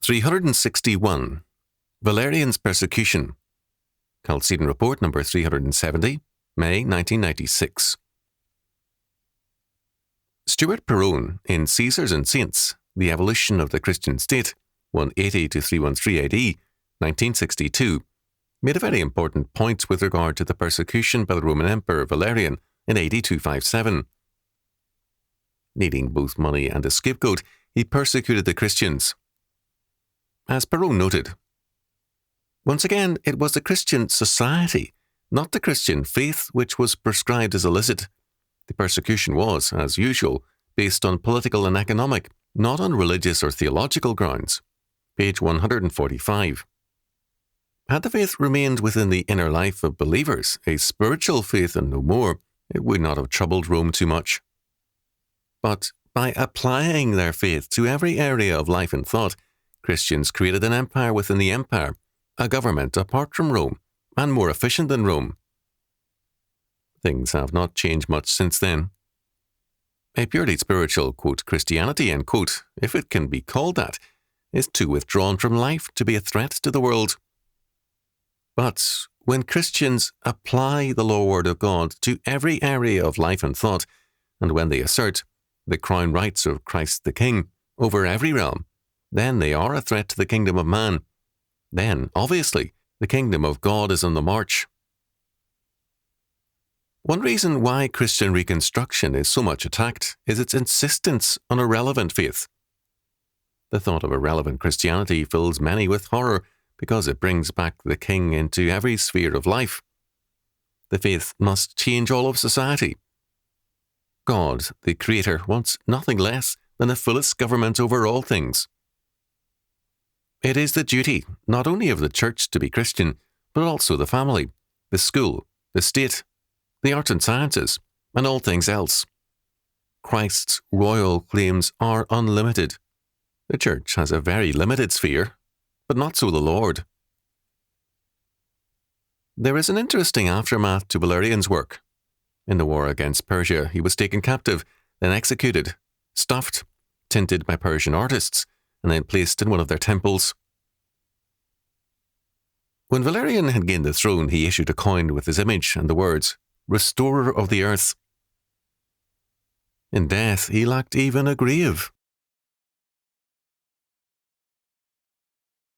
361. Valerian's Persecution. Chalcedon Report number 370, May 1996. Stuart Perowne, in Caesars and Saints, The Evolution of the Christian State, 180 to 313 AD, 1962, made a very important point with regard to the persecution by the Roman Emperor Valerian in AD 257. Needing both money and a scapegoat, he persecuted the Christians. As Perowne noted, once again, it was the Christian society, not the Christian faith, which was prescribed as illicit. The persecution was, as usual, based on political and economic, not on religious or theological grounds. Page 145. Had the faith remained within the inner life of believers, a spiritual faith and no more, it would not have troubled Rome too much. But by applying their faith to every area of life and thought, Christians created an empire within the empire, a government apart from Rome, and more efficient than Rome. Things have not changed much since then. A purely spiritual, quote, Christianity, end quote, if it can be called that, is too withdrawn from life to be a threat to the world. But when Christians apply the law word of God to every area of life and thought, and when they assert the crown rights of Christ the King over every realm, then they are a threat to the kingdom of man. Then, obviously, the kingdom of God is on the march. One reason why Christian reconstruction is so much attacked is its insistence on a relevant faith. The thought of a relevant Christianity fills many with horror because it brings back the king into every sphere of life. The faith must change all of society. God, the Creator, wants nothing less than the fullest government over all things. It is the duty not only of the church to be Christian, but also the family, the school, the state, the arts and sciences, and all things else. Christ's royal claims are unlimited. The church has a very limited sphere, but not so the Lord. There is an interesting aftermath to Valerian's work. In the war against Persia, he was taken captive, then executed, stuffed, tinted by Persian artists, and then placed in one of their temples. When Valerian had gained the throne, he issued a coin with his image and the words, "Restorer of the earth." In death, he lacked even a grave.